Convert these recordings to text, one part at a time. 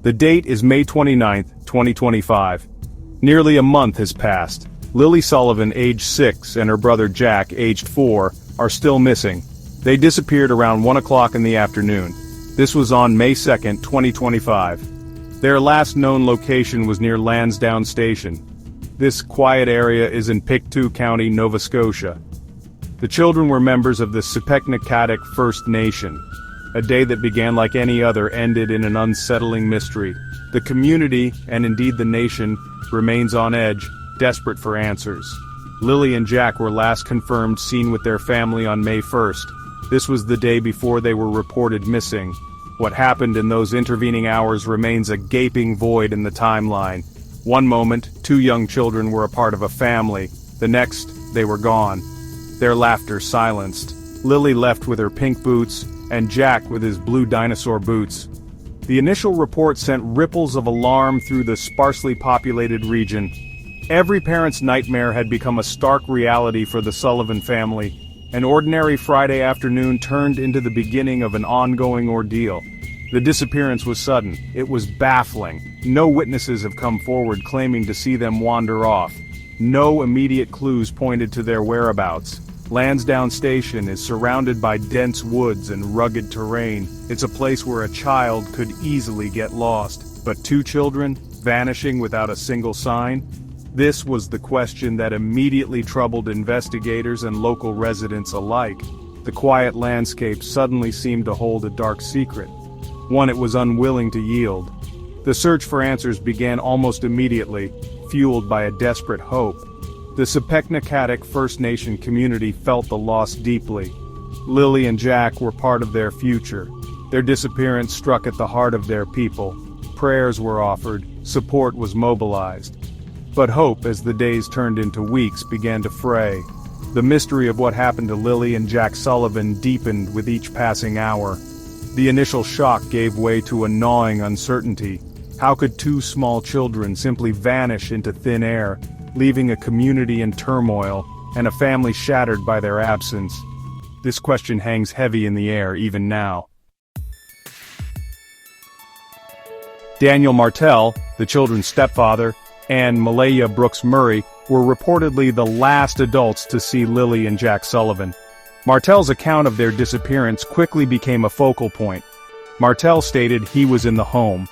The date is May 29, 2025. Nearly a month has passed. Lilly Sullivan, age 6, and her brother Jack, aged 4, are still missing. They disappeared around 1 o'clock in the afternoon. This was on May 2, 2025. Their last known location was near Lansdowne Station. This quiet area is in Pictou County, Nova Scotia. The children were members of the Stagnation First Nation. A day that began like any other ended in an unsettling mystery. The community, and indeed the nation, remains on edge, desperate for answers. Lilly and Jack were last confirmed seen with their family on May 1st. This was the day before they were reported missing. What happened in those intervening hours remains a gaping void in the timeline. One moment, 2 young children were a part of a family. The next, they were gone. Their laughter silenced. Lilly left with her pink boots, and Jack with his blue dinosaur boots. The initial report sent ripples of alarm through the sparsely populated region. Every parent's nightmare had become a stark reality for the Sullivan family. An ordinary Friday afternoon turned into the beginning of an ongoing ordeal. The disappearance was sudden. It was baffling. No witnesses have come forward claiming to see them wander off. No immediate clues pointed to their whereabouts. Lansdowne Station is surrounded by dense woods and rugged terrain. It's a place where a child could easily get lost. But 2 children, vanishing without a single sign? This was the question that immediately troubled investigators and local residents alike. The quiet landscape suddenly seemed to hold a dark secret, one it was unwilling to yield. The search for answers began almost immediately, fueled by a desperate hope. The Stagnation First Nation community felt the loss deeply. Lilly and Jack were part of their future. Their disappearance struck at the heart of their people. Prayers were offered, support was mobilized. But hope, as the days turned into weeks, began to fray. The mystery of what happened to Lilly and Jack Sullivan deepened with each passing hour. The initial shock gave way to a gnawing uncertainty. How could 2 small children simply vanish into thin air, leaving a community in turmoil, and a family shattered by their absence? This question hangs heavy in the air even now. Daniel Martell, the children's stepfather, and Malaya Brooks Murray were reportedly the last adults to see Lilly and Jack Sullivan. Martell's account of their disappearance quickly became a focal point. Martell stated he was in the home.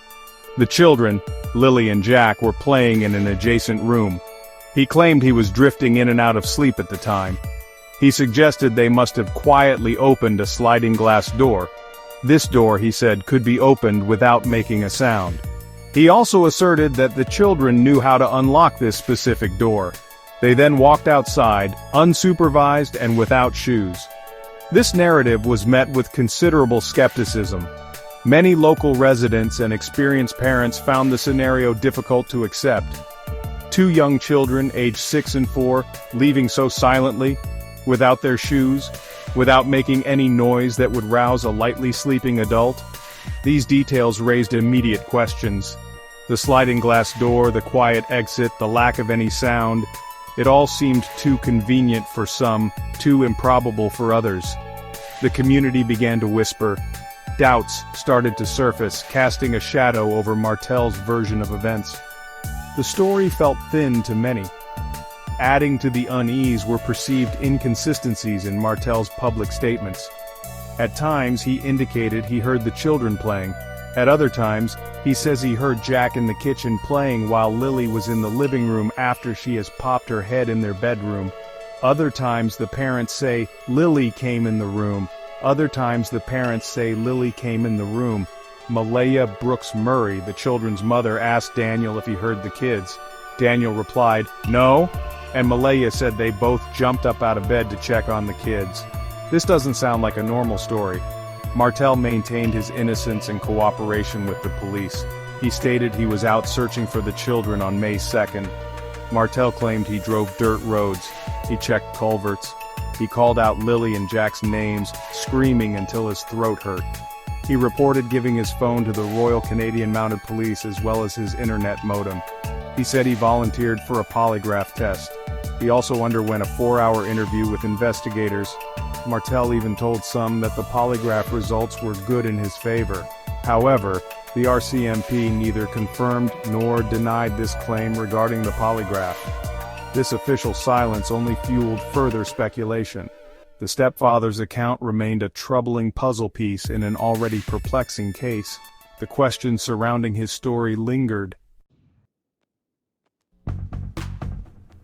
The children, Lilly and Jack, were playing in an adjacent room. He claimed he was drifting in and out of sleep at the time. He suggested they must have quietly opened a sliding glass door. This door, he said, could be opened without making a sound. He also asserted that the children knew how to unlock this specific door. They then walked outside, unsupervised and without shoes. This narrative was met with considerable skepticism. Many local residents and experienced parents found the scenario difficult to accept. 2 young children, aged 6 and 4, leaving so silently, without their shoes, without making any noise that would rouse a lightly sleeping adult. These details raised immediate questions. The sliding glass door, the quiet exit, the lack of any sound. It all seemed too convenient for some, too improbable for others. The community began to whisper. Doubts started to surface, casting a shadow over Martell's version of events. The story felt thin to many. Adding to the unease were perceived inconsistencies in Martell's public statements. At times he indicated he heard the children playing. At other times, he says he heard Jack in the kitchen playing while Lilly was in the living room after she has popped her head in their bedroom. Other times the parents say Lilly came in the room. Other times the parents say Lilly came in the room. Malaya Brooks Murray, the children's mother, asked Daniel if he heard the kids. Daniel replied, "No," and Malaya said they both jumped up out of bed to check on the kids. This doesn't sound like a normal story. Martell maintained his innocence and cooperation with the police. He stated he was out searching for the children on May 2nd. Martell claimed he drove dirt roads. He checked culverts. He called out Lilly and Jack's names, screaming until his throat hurt. He reported giving his phone to the Royal Canadian Mounted Police as well as his internet modem. He said he volunteered for a polygraph test. He also underwent a 4-hour interview with investigators. Martell even told some that the polygraph results were good in his favor. However, the RCMP neither confirmed nor denied this claim regarding the polygraph. This official silence only fueled further speculation. The stepfather's account remained a troubling puzzle piece in an already perplexing case. The questions surrounding his story lingered.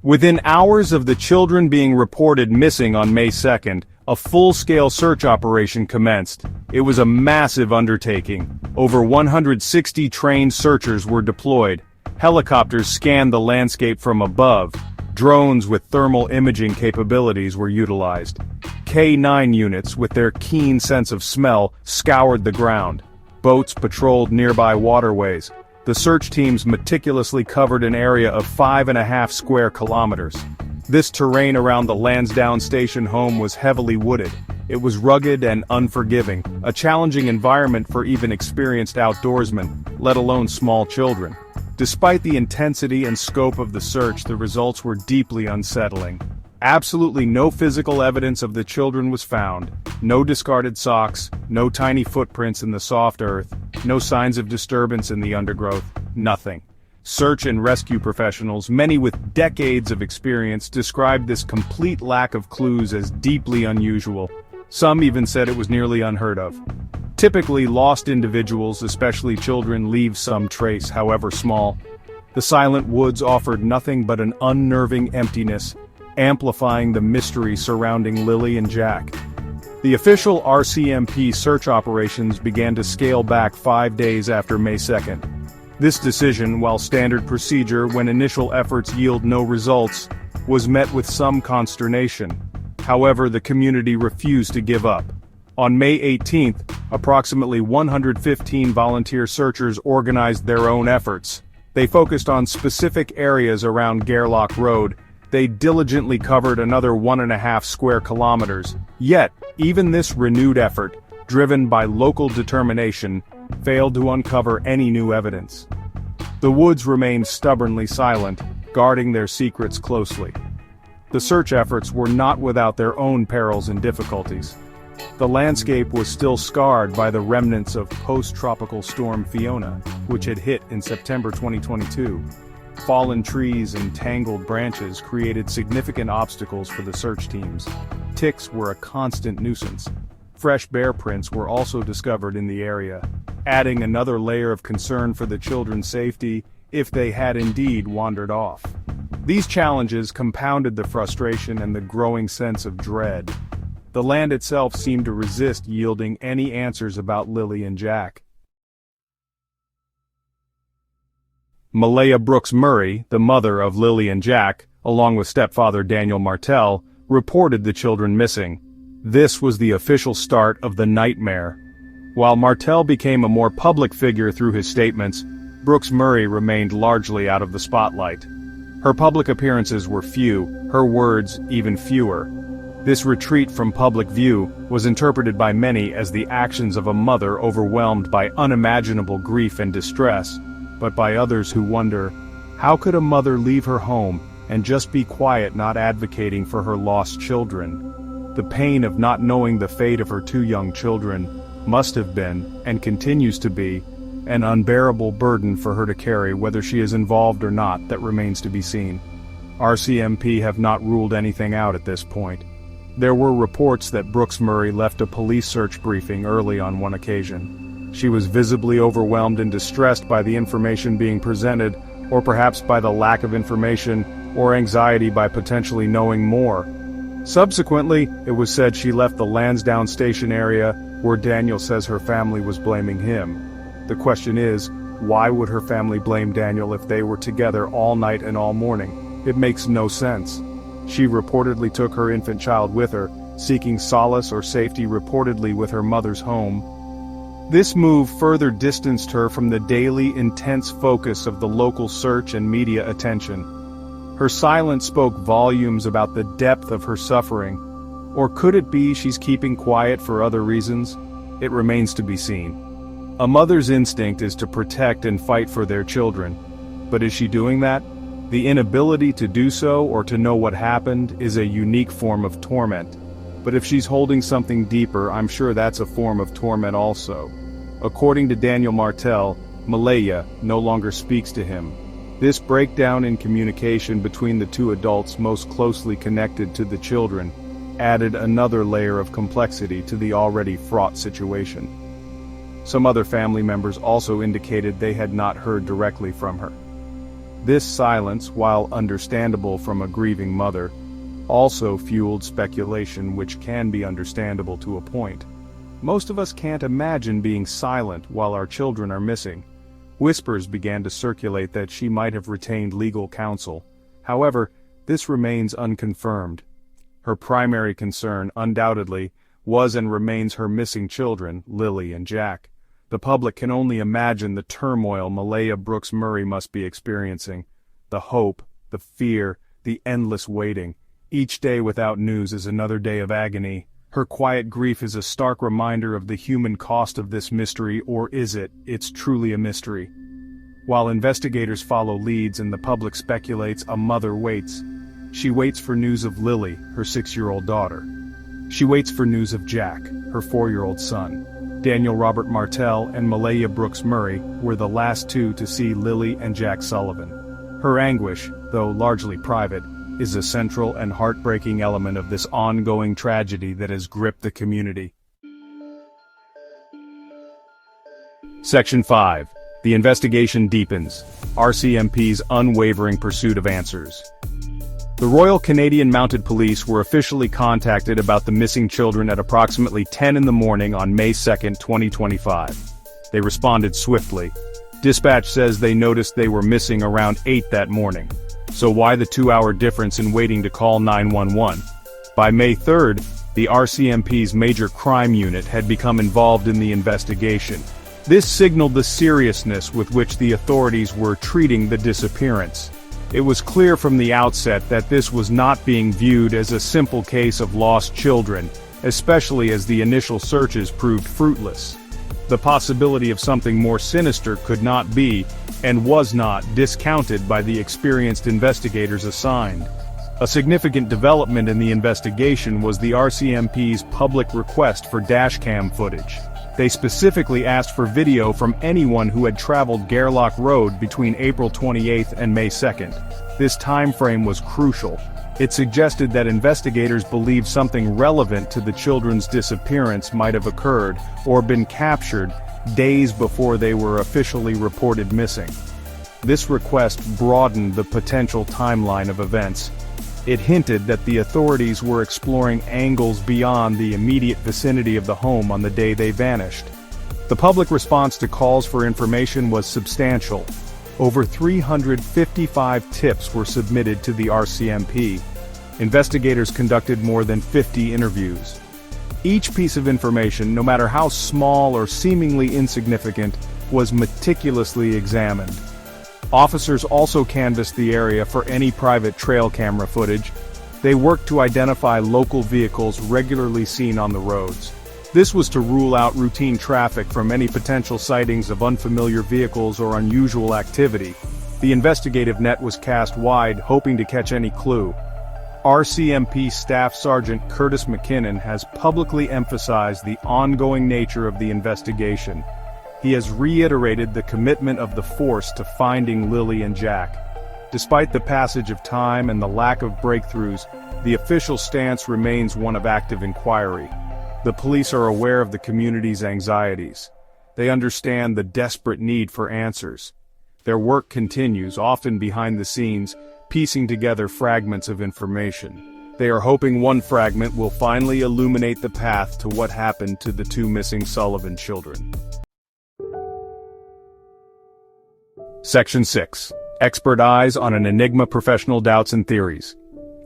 Within hours of the children being reported missing on May 2nd, a full-scale search operation commenced. It was a massive undertaking. Over 160 trained searchers were deployed. Helicopters scanned the landscape from above. Drones with thermal imaging capabilities were utilized. K-9 units, with their keen sense of smell, scoured the ground. Boats patrolled nearby waterways. The search teams meticulously covered an area of 5.5 square kilometers. This terrain around the Lansdowne Station home was heavily wooded. It was rugged and unforgiving, a challenging environment for even experienced outdoorsmen, let alone small children. Despite the intensity and scope of the search, the results were deeply unsettling. Absolutely no physical evidence of the children was found. No discarded socks, no tiny footprints in the soft earth, no signs of disturbance in the undergrowth, nothing. Search and rescue professionals, many with decades of experience, described this complete lack of clues as deeply unusual. Some even said it was nearly unheard of. Typically, lost individuals, especially children, leave some trace, however small. The silent woods offered nothing but an unnerving emptiness, amplifying the mystery surrounding Lilly and Jack. The official RCMP search operations began to scale back 5 days after May 2nd. This decision, while standard procedure when initial efforts yield no results, was met with some consternation. However, the community refused to give up. On May 18th, approximately 115 volunteer searchers organized their own efforts. They focused on specific areas around Gairloch Road. They diligently covered another 1.5 square kilometers. Yet, even this renewed effort, driven by local determination, failed to uncover any new evidence. The woods remained stubbornly silent, guarding their secrets closely. The search efforts were not without their own perils and difficulties. The landscape was still scarred by the remnants of post-tropical storm Fiona, which had hit in September 2022. Fallen trees and tangled branches created significant obstacles for the search teams. Ticks were a constant nuisance. Fresh bear prints were also discovered in the area, adding another layer of concern for the children's safety if they had indeed wandered off. These challenges compounded the frustration and the growing sense of dread. The land itself seemed to resist yielding any answers about Lilly and Jack. Malaya Brooks Murray, the mother of Lilly and Jack, along with stepfather Daniel Martell, reported the children missing. This was the official start of the nightmare. While Martell became a more public figure through his statements, Brooks Murray remained largely out of the spotlight. Her public appearances were few, her words even fewer. This retreat from public view was interpreted by many as the actions of a mother overwhelmed by unimaginable grief and distress, but by others who wonder, how could a mother leave her home and just be quiet, not advocating for her lost children? The pain of not knowing the fate of her 2 young children must have been, and continues to be, an unbearable burden for her to carry, whether she is involved or not. That remains to be seen. RCMP have not ruled anything out at this point. There were reports that Brooks Murray left a police search briefing early on one occasion. She was visibly overwhelmed and distressed by the information being presented, or perhaps by the lack of information, or anxiety by potentially knowing more. Subsequently, it was said she left the Lansdowne Station area, where Daniel says her family was blaming him. The question is, why would her family blame Daniel if they were together all night and all morning? It makes no sense. She reportedly took her infant child with her, seeking solace or safety reportedly with her mother's home. This move further distanced her from the daily intense focus of the local search and media attention. Her silence spoke volumes about the depth of her suffering. Or could it be she's keeping quiet for other reasons? It remains to be seen. A mother's instinct is to protect and fight for their children. But is she doing that? The inability to do so or to know what happened is a unique form of torment. But if she's holding something deeper, I'm sure that's a form of torment also. According to Daniel Martell, Malaya no longer speaks to him. This breakdown in communication between the two adults most closely connected to the children added another layer of complexity to the already fraught situation. Some other family members also indicated they had not heard directly from her. This silence, while understandable from a grieving mother, also fueled speculation which can be understandable to a point. Most of us can't imagine being silent while our children are missing. Whispers began to circulate that she might have retained legal counsel. However, this remains unconfirmed. Her primary concern, undoubtedly, was and remains her missing children, Lilly and Jack. The public can only imagine the turmoil Malaya Brooks Murray must be experiencing. The hope, the fear, the endless waiting. Each day without news is another day of agony. Her quiet grief is a stark reminder of the human cost of this mystery, or is it? It's truly a mystery. While investigators follow leads and the public speculates, a mother waits. She waits for news of Lilly, her 6-year-old daughter. She waits for news of Jack, her 4-year-old son. Daniel Robert Martell and Malaya Brooks Murray were the last two to see Lilly and Jack Sullivan. Her anguish, though largely private, is a central and heartbreaking element of this ongoing tragedy that has gripped the community. Section 5. The investigation deepens. RCMP's unwavering pursuit of answers. The Royal Canadian Mounted Police were officially contacted about the missing children at approximately 10 in the morning on May 2, 2025. They responded swiftly. Dispatch says they noticed they were missing around 8 that morning. So why the 2-hour difference in waiting to call 911? By May 3rd, the RCMP's major crime unit had become involved in the investigation. This signaled the seriousness with which the authorities were treating the disappearance. It was clear from the outset that this was not being viewed as a simple case of lost children, especially as the initial searches proved fruitless. The possibility of something more sinister could not be, and was not, discounted by the experienced investigators assigned. A significant development in the investigation was the RCMP's public request for dashcam footage. They specifically asked for video from anyone who had traveled Gairloch Road between April 28 and May 2nd. This time frame was crucial. It suggested that investigators believed something relevant to the children's disappearance might have occurred, or been captured, days before they were officially reported missing. This request broadened the potential timeline of events. It hinted that the authorities were exploring angles beyond the immediate vicinity of the home on the day they vanished. The public response to calls for information was substantial. Over 355 tips were submitted to the RCMP. Investigators conducted more than 50 interviews. Each piece of information, no matter how small or seemingly insignificant, was meticulously examined. Officers also canvassed the area for any private trail camera footage. They worked to identify local vehicles regularly seen on the roads. This was to rule out routine traffic from any potential sightings of unfamiliar vehicles or unusual activity. The investigative net was cast wide, hoping to catch any clue. RCMP Staff Sergeant Curtis McKinnon has publicly emphasized the ongoing nature of the investigation. He has reiterated the commitment of the force to finding Lilly and Jack. Despite the passage of time and the lack of breakthroughs, the official stance remains one of active inquiry. The police are aware of the community's anxieties. They understand the desperate need for answers. Their work continues, often behind the scenes, piecing together fragments of information. They are hoping one fragment will finally illuminate the path to what happened to the two missing Sullivan children. Section 6. Expert Eyes on an Enigma: Professional Doubts and Theories.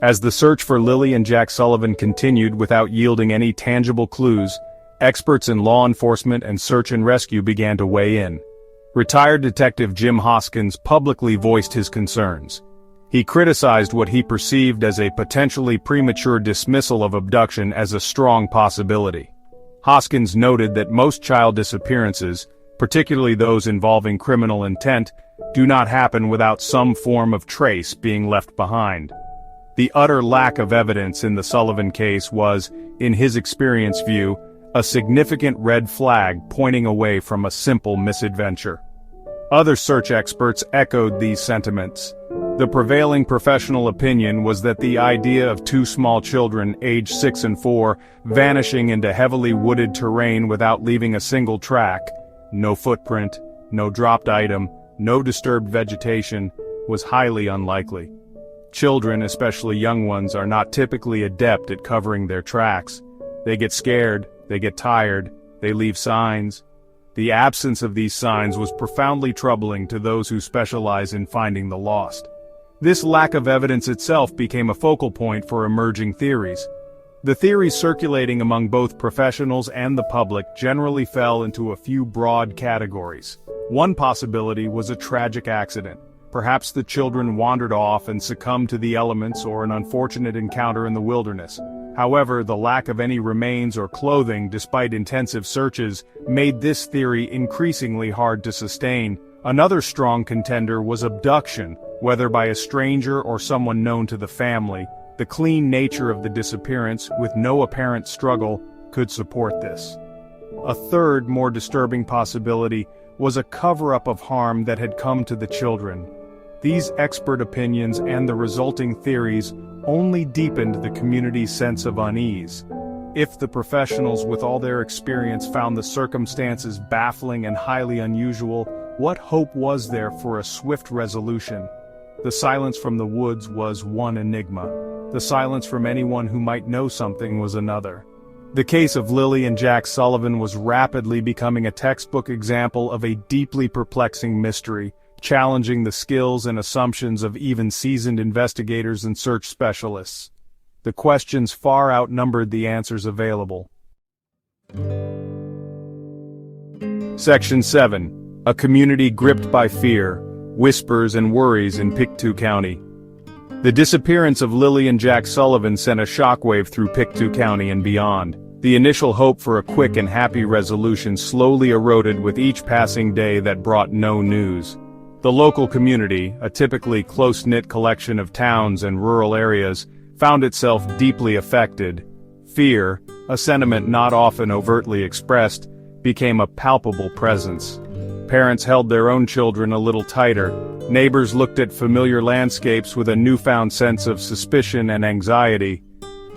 As the search for Lilly and Jack Sullivan continued without yielding any tangible clues, experts in law enforcement and search and rescue began to weigh in. Retired Detective Jim Hoskins publicly voiced his concerns. He criticized what he perceived as a potentially premature dismissal of abduction as a strong possibility. Hoskins noted that most child disappearances, particularly those involving criminal intent, do not happen without some form of trace being left behind. The utter lack of evidence in the Sullivan case was, in his experienced view, a significant red flag pointing away from a simple misadventure. Other search experts echoed these sentiments. The prevailing professional opinion was that the idea of two small children, aged 6 and 4, vanishing into heavily wooded terrain without leaving a single track, no footprint, no dropped item, no disturbed vegetation, was highly unlikely. Children, especially young ones, are not typically adept at covering their tracks. They get scared, they get tired, they leave signs. The absence of these signs was profoundly troubling to those who specialize in finding the lost. This lack of evidence itself became a focal point for emerging theories. The theories circulating among both professionals and the public generally fell into a few broad categories. One possibility was a tragic accident. Perhaps the children wandered off and succumbed to the elements or an unfortunate encounter in the wilderness. However, the lack of any remains or clothing, despite intensive searches, made this theory increasingly hard to sustain. Another strong contender was abduction, whether by a stranger or someone known to the family. The clean nature of the disappearance, with no apparent struggle, could support this. A third, more disturbing possibility was a cover-up of harm that had come to the children. These expert opinions and the resulting theories only deepened the community's sense of unease. If the professionals with all their experience found the circumstances baffling and highly unusual, what hope was there for a swift resolution? The silence from the woods was one enigma. The silence from anyone who might know something was another. The case of Lilly and Jack Sullivan was rapidly becoming a textbook example of a deeply perplexing mystery, challenging the skills and assumptions of even seasoned investigators and search specialists. The questions far outnumbered the answers available. Section 7. A community gripped by fear, whispers and worries in Pictou County. The disappearance of Lilly and Jack Sullivan sent a shockwave through Pictou County and beyond. The initial hope for a quick and happy resolution slowly eroded with each passing day that brought no news. The local community, a typically close-knit collection of towns and rural areas, found itself deeply affected. Fear, a sentiment not often overtly expressed, became a palpable presence. Parents held their own children a little tighter. Neighbors looked at familiar landscapes with a newfound sense of suspicion and anxiety.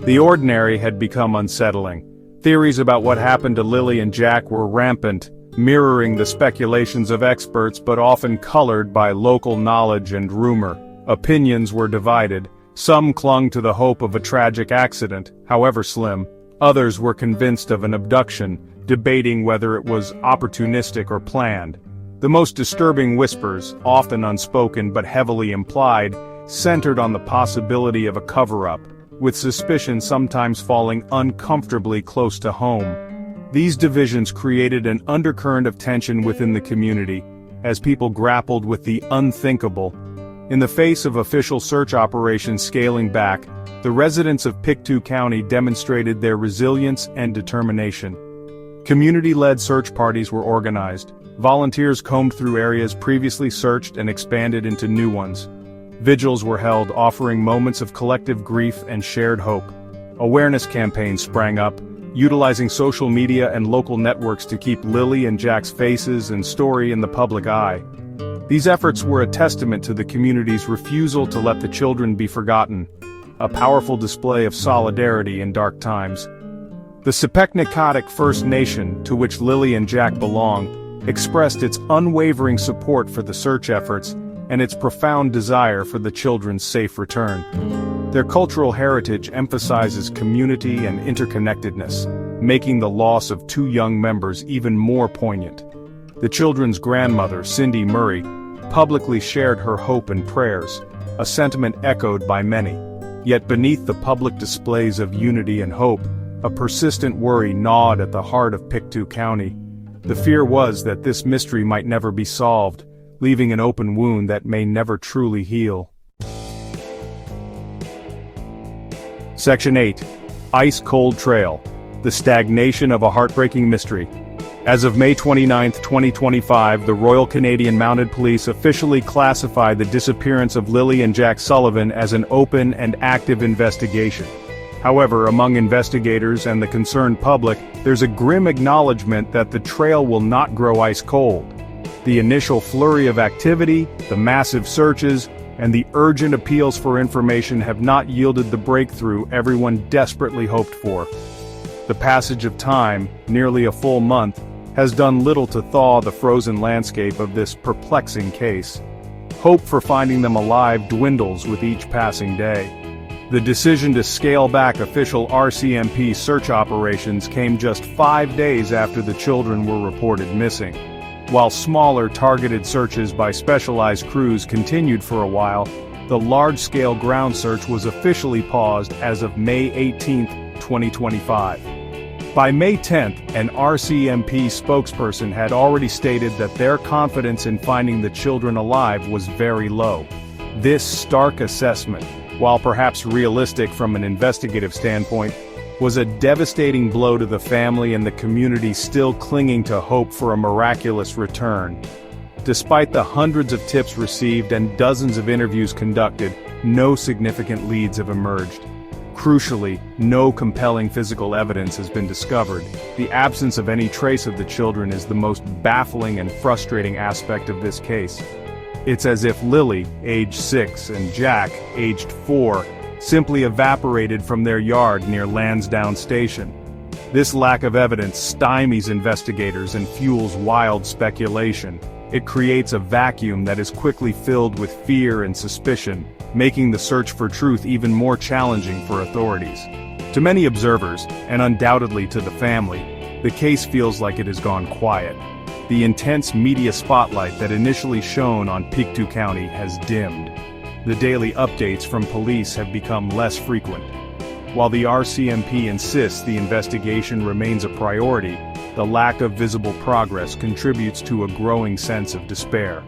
The ordinary had become unsettling. Theories about what happened to Lilly and Jack were rampant, mirroring the speculations of experts but often colored by local knowledge and rumor. Opinions were divided. Some clung to the hope of a tragic accident, however slim. Others were convinced of an abduction, debating whether it was opportunistic or planned. The most disturbing whispers, often unspoken but heavily implied, centered on the possibility of a cover-up, with suspicion sometimes falling uncomfortably close to home. These divisions created an undercurrent of tension within the community, as people grappled with the unthinkable. In the face of official search operations scaling back, the residents of Pictou County demonstrated their resilience and determination. Community-led search parties were organized. Volunteers combed through areas previously searched and expanded into new ones. Vigils were held, offering moments of collective grief and shared hope. Awareness campaigns sprang up, utilizing social media and local networks to keep Lilly and Jack's faces and story in the public eye. These efforts were a testament to the community's refusal to let the children be forgotten, a powerful display of solidarity in dark times. The Sepeknekatik First Nation, to which Lilly and Jack belong, expressed its unwavering support for the search efforts and its profound desire for the children's safe return. Their cultural heritage emphasizes community and interconnectedness, making the loss of two young members even more poignant. The children's grandmother, Cindy Murray, publicly shared her hope and prayers, a sentiment echoed by many. Yet beneath the public displays of unity and hope, a persistent worry gnawed at the heart of Pictou County. The fear was that this mystery might never be solved, leaving an open wound that may never truly heal. Section 8. Ice Cold Trail. The Stagnation of a Heartbreaking Mystery. As of May 29, 2025, the Royal Canadian Mounted Police officially classified the disappearance of Lilly and Jack Sullivan as an open and active investigation. However, among investigators and the concerned public, there's a grim acknowledgement that the trail will not grow ice cold. The initial flurry of activity, the massive searches, and the urgent appeals for information have not yielded the breakthrough everyone desperately hoped for. The passage of time, nearly a full month, has done little to thaw the frozen landscape of this perplexing case. Hope for finding them alive dwindles with each passing day. The decision to scale back official RCMP search operations came just 5 days after the children were reported missing. While smaller targeted searches by specialized crews continued for a while, the large-scale ground search was officially paused as of May 18, 2025. By May 10th, an RCMP spokesperson had already stated that their confidence in finding the children alive was very low. This stark assessment, while perhaps realistic from an investigative standpoint, was a devastating blow to the family and the community still clinging to hope for a miraculous return. Despite the hundreds of tips received and dozens of interviews conducted, no significant leads have emerged. Crucially, no compelling physical evidence has been discovered. The absence of any trace of the children is the most baffling and frustrating aspect of this case. It's as if Lilly, age 6, and Jack, aged 4, simply evaporated from their yard near Lansdowne Station. This lack of evidence stymies investigators and fuels wild speculation. It creates a vacuum that is quickly filled with fear and suspicion, making the search for truth even more challenging for authorities. To many observers, and undoubtedly to the family, the case feels like it has gone quiet. The intense media spotlight that initially shone on Pictou County has dimmed. The daily updates from police have become less frequent. While the RCMP insists the investigation remains a priority, the lack of visible progress contributes to a growing sense of despair.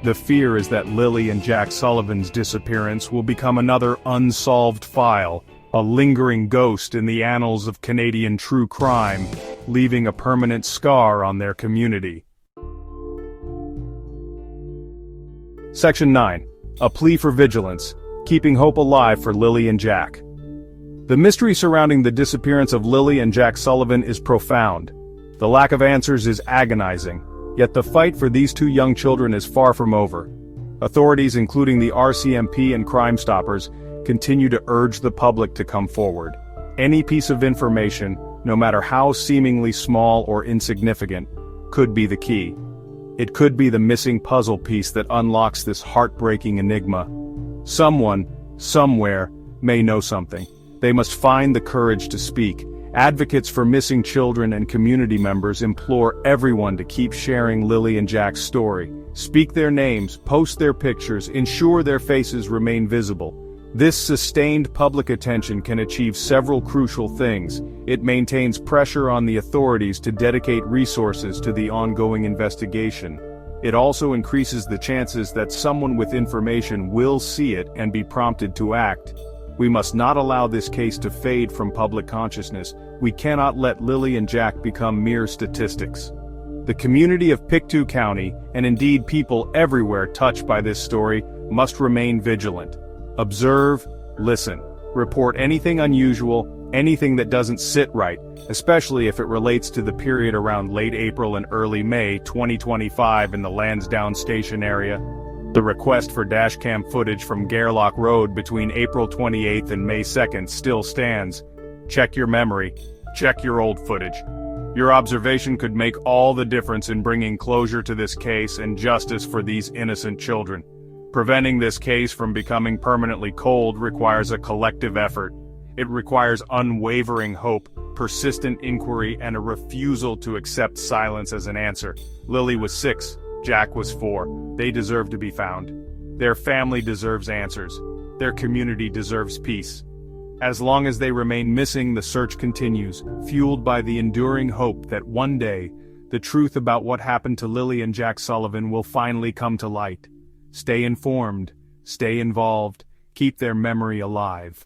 The fear is that Lilly and Jack Sullivan's disappearance will become another unsolved file, a lingering ghost in the annals of Canadian true crime, leaving a permanent scar on their community. Section 9. A plea for vigilance, keeping hope alive for Lilly and Jack. The mystery surrounding the disappearance of Lilly and Jack Sullivan is profound. The lack of answers is agonizing, yet the fight for these two young children is far from over. Authorities, including the RCMP and Crime Stoppers, continue to urge the public to come forward. Any piece of information, no matter how seemingly small or insignificant, could be the key. It could be the missing puzzle piece that unlocks this heartbreaking enigma. Someone, somewhere, may know something. They must find the courage to speak. Advocates for missing children and community members implore everyone to keep sharing Lilly and Jack's story. Speak their names, post their pictures, ensure their faces remain visible. This sustained public attention can achieve several crucial things. It maintains pressure on the authorities to dedicate resources to the ongoing investigation. It also increases the chances that someone with information will see it and be prompted to act. We must not allow this case to fade from public consciousness. We cannot let Lilly and Jack become mere statistics. The community of Pictou County, and indeed people everywhere touched by this story, must remain vigilant. Observe, listen, report anything unusual, anything that doesn't sit right, especially if it relates to the period around late April and early May 2025 in the Lansdowne Station area. The request for dashcam footage from Gairloch Road between April 28th and May 2nd still stands. Check your memory. Check your old footage. Your observation could make all the difference in bringing closure to this case and justice for these innocent children. Preventing this case from becoming permanently cold requires a collective effort. It requires unwavering hope, persistent inquiry, and a refusal to accept silence as an answer. Lilly was 6, Jack was 4. They deserve to be found. Their family deserves answers. Their community deserves peace. As long as they remain missing, the search continues, fueled by the enduring hope that one day, the truth about what happened to Lilly and Jack Sullivan will finally come to light. Stay informed, stay involved, keep their memory alive.